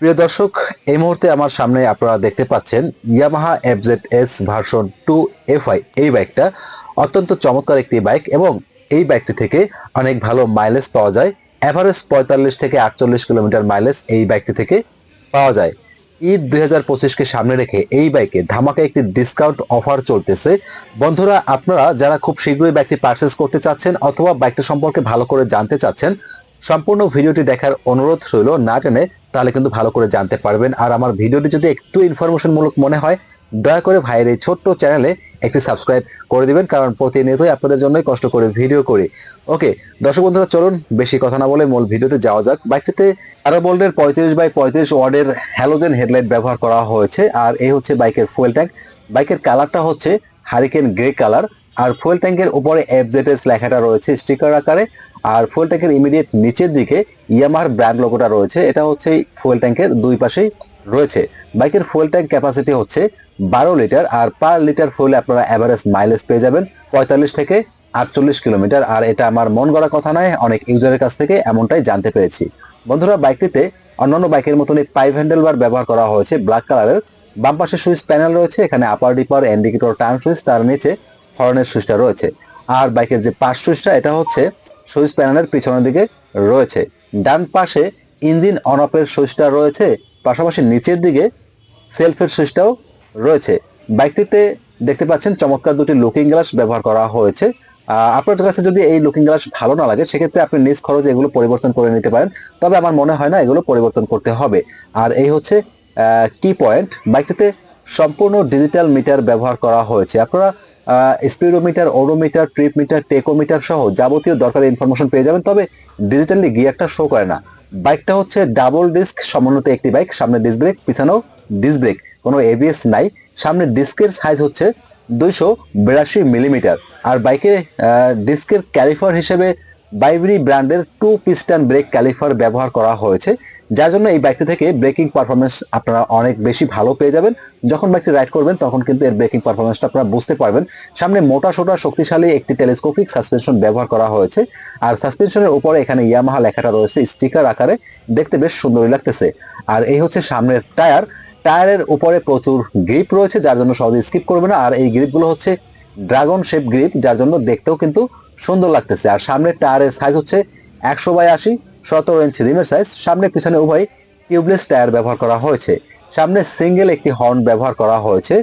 প্রিয় দর্শক, এই মুহূর্তে আমার সামনে আপনারা দেখতে পাচ্ছেন ইয়ামাহা এফজেড-এস ভার্সন 2 এফআই। এই বাইকটা অত্যন্ত চমৎকার একটি বাইক এবং এই বাইকটি থেকে অনেক ভালো মাইলেজ পাওয়া যায়। এভারেজ 45 থেকে 48 কিলোমিটার মাইলেজ এই বাইকটি থেকে পাওয়া যায়। ঈদ 2025 কে সামনে রেখে এই বাইকে ধামাকা একটি ডিসকাউন্ট অফার চলতেছে। বন্ধুরা, আপনারা যারা খুব শীঘ্রই বাইকটি পারচেজ করতে চাচ্ছেন অথবা বাইকটা সম্পর্কে ভালো করে জানতে চাচ্ছেন, সম্পূর্ণ ভিডিওটি দেখার অনুরোধ রইল। না টেনে তাহলে কিন্তু ভালো করে জানতে পারবেন। আর আমার ভিডিওটি যদি একটু ইনফরমেশন মূলক মনে হয়, দয়া করে ভাইয়ের এই ছোট্ট চ্যানেলে একটি সাবস্ক্রাইব করে দিবেন, কারণ প্রতিনিয়তই আপনাদের জন্যই কষ্ট করে ভিডিও করি। ওকে দর্শক বন্ধুরা, চলুন বেশি কথা না বলে মূল ভিডিওতে যাওয়া যাক। বাইকটিতে 12 ভোল্টের 35/35 ওয়াটের হ্যালোজেন হেডলাইট ব্যবহার করা হয়েছে। আর এই হচ্ছে বাইকের ফুয়েল ট্যাঙ্ক। বাইকের কালারটা হচ্ছে হারিকেন গ্রে কালার। আর ফুয়েল ট্যাঙ্কের উপরে এফজেডএস লেখাটা রয়েছে স্টিকার আকারে। আর ফুয়েল ট্যাঙ্কের ইমিডিয়েট নিচের দিকে ইয়ামাহার ব্র্যান্ড লোগোটা রয়েছে। এটা হচ্ছে ফুয়েল ট্যাঙ্কের দুই পাশেই রয়েছে। বাইকের ফুয়েল ট্যাঙ্ক ক্যাপাসিটি হচ্ছে 12 লিটার। আর পার লিটার ফুয়েলে আপনারা এভারেজ মাইলেজ পেয়ে যাবেন 45 থেকে 48 কিলোমিটার। আর এটা আমার মন গড়া কথা নয়, অনেক ইউজারের কাছ থেকে এমনটাই জানতে পেরেছি। বন্ধুরা, বাইকটিতে অন্যান্য বাইকের মতনই 5 হ্যান্ডেল বার ব্যবহার করা হয়েছে ব্ল্যাক কালারের। বাম পাশে সুইচ প্যানেল রয়েছে, এখানে আপার ডিপার ইন্ডিকেটর টার্ন সুইচ, তার নিচে হর্নের সুইচটা রয়েছে। আর বাইকের যে পাশ সুইচটা, এটা হচ্ছে সুইচ প্যানেলের পিছনের দিকে রয়েছে। ডান পাশে ইঞ্জিন অন অফের সুইচটা রয়েছে, পাশাপাশি নিচের দিকে সেলফের সুইচটাও রয়েছে। বাইকটিতে দেখতে পাচ্ছেন চমৎকার দুটি লুকিং গ্লাস ব্যবহার করা হয়েছে। আপনার কাছে যদি এই লুকিং গ্লাস ভালো না লাগে, সেক্ষেত্রে আপনি নিজ খরচে এগুলো পরিবর্তন করে নিতে পারেন। তবে আমার মনে হয় না এগুলো পরিবর্তন করতে হবে। আর এই হচ্ছে কি পয়েন্ট, বাইকটিতে সম্পূর্ণ ডিজিটাল মিটার ব্যবহার করা হয়েছে। আপনারা speedometer, odometer, trip meter, tachometer সহ যাবতীয় দরকারি ইনফরমেশন পেয়ে যাবেন। তবে ডিজিটালি গিয়ারটা শো করে না। বাইকটা হচ্ছে ডাবল ডিস্ক সমন্বিত একটি বাইক। সামনে ডিস্ক ব্রেক, পিছনেও ডিস্ক ব্রেক, কোনো এবিএস নাই। সামনের ডিস্কের সাইজ হচ্ছে 282 মিলিমিটার। আর বাইকে ডিস্কের ক্যালিফার হিসেবে বাইবরি ব্র্যান্ডের 2 পিস্টন ব্রেক ক্যালিফার ব্যবহার করা হয়েছে, যার জন্য এই বাইকটি থেকে ব্রেকিং পারফরমেন্স আপনারা অনেক বেশি ভালো পেয়ে যাবেন। যখন বাইকটি রাইড করবেন তখন কিন্তু এর ব্রেকিং পারফরমেন্সটা আপনারা বুঝতে পারবেন। সামনে মোটা সোটা শক্তিশালী একটি টেলিস্কোপিক সাসপেনশন ব্যবহার করা হয়েছে। আর সাসপেনশনের উপরে এখানে ইয়ামাহা লেখাটা রয়েছে স্টিকার আকারে, দেখতে বেশ সুন্দরই লাগতেছে। আর এই হচ্ছে সামনের টায়ার। টায়ারের উপরে প্রচুর গ্রিপ রয়েছে, যার জন্য সহজে স্কিপ করবে না। আর এই গ্রিপগুলো হচ্ছে ড্রাগন শেপ গ্রিপ, যার জন্য দেখতেও কিন্তু সুন্দর লাগতেছে। আর সামনের টায়ারের সাইজ হচ্ছে 100/80, 17 ইঞ্চি রিমের সাইজ। সামনে পিছনে উভয় টিউবলেস টায়ার ব্যবহার করা হয়েছে। সামনে সিঙ্গেল একটি হর্ন ব্যবহার করা হয়েছে।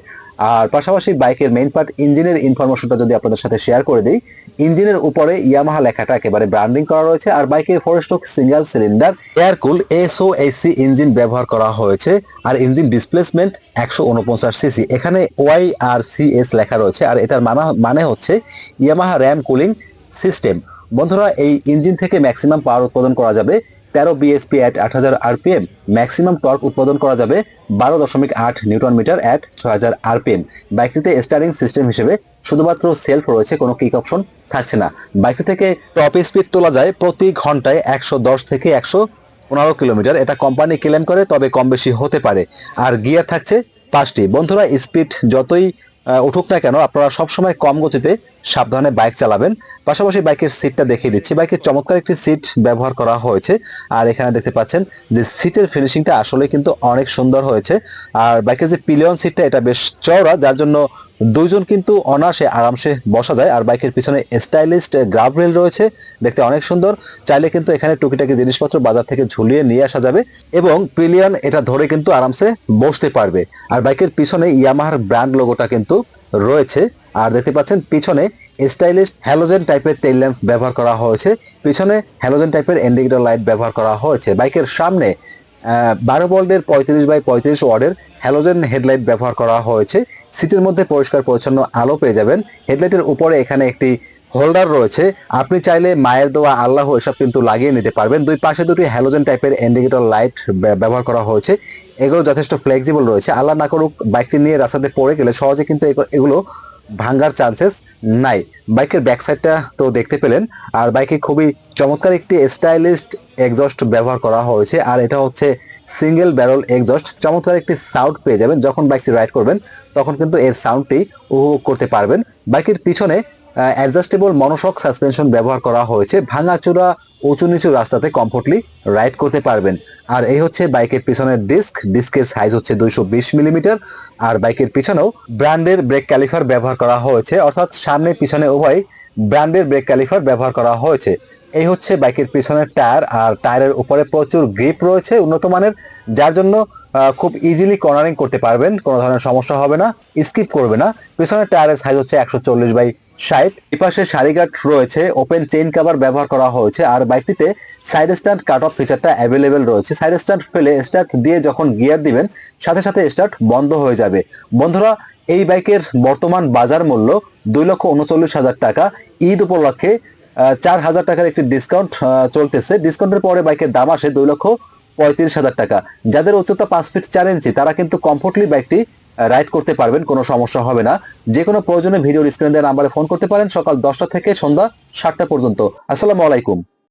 আর পাশাপাশি বাইকের মেইন পার্ট ইঞ্জিনের ইনফরমেশনটা যদি আপনাদের সাথে শেয়ার করে দিই, ইঞ্জিনের উপরে ইয়ামাহা লেখাটা একেবারে ব্র্যান্ডিং করা রয়েছে। আর বাইকের 4 স্ট্রোক সিঙ্গেল সিলিন্ডার এয়ার কুল SOHC ইঞ্জিন ব্যবহার করা হয়েছে। আর ইঞ্জিন ডিসপ্লেসমেন্ট 149 সিসি। এখানে YRCS লেখা রয়েছে। আর এটার মানে হচ্ছে ইয়ামাহা র্যাম কুলিং সিস্টেম। বন্ধুরা, এই ইঞ্জিন থেকে ম্যাক্সিমাম পাওয়ার উৎপাদন করা যাবে 13 BHP at 8000 RPM. Maximum torque উৎপাদন করা যাবে 12.8 নিউটন মিটার অ্যাট 6000 আরপিএম। বাইকটিতে স্টারিং সিস্টেম হিসেবে শুধুমাত্র সেলফ রয়েছে, কোনো কিক অপশন থাকছে না। বাইকটি থেকে টপ স্পিড তোলা যায় প্রতি ঘন্টায় 110 থেকে 115 কিলোমিটার। এটা কোম্পানি ক্লেম করে, তবে কম বেশি হতে পারে। আর গিয়ার থাকছে 5টি। বন্ধুরা, স্পিড যতই উঠুক না কেন, আপনারা সবসময় কম গতিতে সাবধানে বাইক চালাবেন। পাশাপাশি বাইকের সিটটা দেখিয়ে দিচ্ছি। বাইকের চমৎকার একটি সিট ব্যবহার করা হয়েছে। আর এখানে দেখতে পাচ্ছেন যে সিটের ফিনিশিংটা আসলে কিন্তু অনেক সুন্দর হয়েছে। আর বাইকের যে পিলিয়ন সিটটা, এটা বেশ চওড়া, যার জন্য দুইজন কিন্তু অনায়াসে আরামসে বসা যায়। আর বাইকের পিছনে স্টাইলিশ গ্রাব রেল রয়েছে, দেখতে অনেক সুন্দর। চাইলে কিন্তু এখানে টুকিটাকি জিনিসপত্র বাজার থেকে ঝুলিয়ে নিয়ে আসা যাবে এবং পিলিয়ন এটা ধরে কিন্তু আরামসে বসতে পারবে। আর বাইকের পিছনে ইয়ামাহার ব্র্যান্ড লোগোটা কিন্তু রয়েছে। আর দেখতে পাচ্ছেন পিছনে স্টাইলিশ হ্যালোজেন টাইপের টেইল ল্যাম্প ব্যবহার করা হয়েছে। পিছনে হ্যালোজেন টাইপের ইন্ডিকেটর লাইট ব্যবহার করা হয়েছে। বাইকের সামনে 12 ভোল্টের 35/35 ওয়াটের হ্যালোজেন হেডলাইট ব্যবহার করা হয়েছে। সিটের মধ্যে পরিষ্কার পরিচ্ছন্ন আলো পেয়ে যাবেন। হেডলাইটের উপরে এখানে একটি হোল্ডার রয়েছে, আপনি চাইলে মায়ের দোয়া, আল্লাহ এসব কিন্তু লাগিয়ে নিতে পারবেন। দুই পাশে দুটি হ্যালোজেন টাইপের ইন্ডিকেটর লাইট ব্যবহার করা হয়েছে। এগুলো যথেষ্ট ফ্লেক্সিবল রয়েছে। আল্লাহ না করুক বাইকটি নিয়ে রাস্তাতে পড়ে গেলে সহজে কিন্তু এগুলো ভাঙ্গার চান্সেস নাই। বাইকের ব্যাক সাইডটা তো দেখতে পেলেন। আর বাইকে খুবই চমৎকার একটি স্টাইলিশড এক্সস্ট ব্যবহার করা হয়েছে। আর এটা হচ্ছে সিঙ্গেল ব্যারল এক্সস্ট। চমৎকার একটি সাউন্ড পেয়ে যাবেন যখন বাইকটি রাইড করবেন, তখন কিন্তু এর সাউন্ডটি উপভোগ করতে পারবেন। বাইকের পিছনে অ্যাডজাস্টেবল মনোশক সাসপেনশন ব্যবহার করা হয়েছে। ভাঙাচোরা উঁচু নিচু রাস্তাতে কমফোর্টলি রাইড করতে পারবেন। আর এই হচ্ছে বাইকের পিছনের ডিস্কের সাইজ হচ্ছে 220 মিলিমিটার। আর বাইকের পিছনেও ব্র্যান্ডের ব্রেক ক্যালিপার ব্যবহার করা হয়েছে, অর্থাৎ সামনে পিছনে উভয় ব্র্যান্ডের ব্রেক ক্যালিপার ব্যবহার করা হয়েছে। এই হচ্ছে বাইকের পিছনের টায়ার, আর টায়ারের উপরে প্রচুর গ্রিপ রয়েছে উন্নত মানের, যার জন্য খুব ইজিলি কর্নারিং করতে পারবেন, কোনো ধরনের সমস্যা হবে না, স্কিপ করবে না। পিছনের টায়ারের সাইজ হচ্ছে 140/60। এপাশে সারিগার্ড রয়েছে, ওপেন চেইন কভার ব্যবহার করা হয়েছে। আর বাইকটিতে সাইড স্ট্যান্ড কাট অফ ফিচারটা অ্যাভেলেবেল রয়েছে। সাইড স্ট্যান্ড ফেলে স্টার্ট দিয়ে যখন গিয়ার দিবেন সাথে সাথে স্টার্ট বন্ধ হয়ে যাবে। বন্ধুরা, এই বাইকের বর্তমান বাজার মূল্য 2,39,000 টাকা। ঈদ উপলক্ষে 4,000 টাকার একটি ডিসকাউন্ট চলতেছে। ডিসকাউন্টের পরে বাইকের দাম আসে 2,35,000 টাকা। যাদের উচ্চতা 5 ফিট 4 ইঞ্চি তারা কিন্তু কমফোর্টলি বাইকটি রাইড করতে পারবেন, কোনো সমস্যা হবে না। যে কোনো প্রয়োজনে ভিডিওর স্ক্রিনে দেওয়া নাম্বারে ফোন করতে পারেন সকাল 10টা থেকে সন্ধ্যা 7টা পর্যন্ত। আসসালামু আলাইকুম।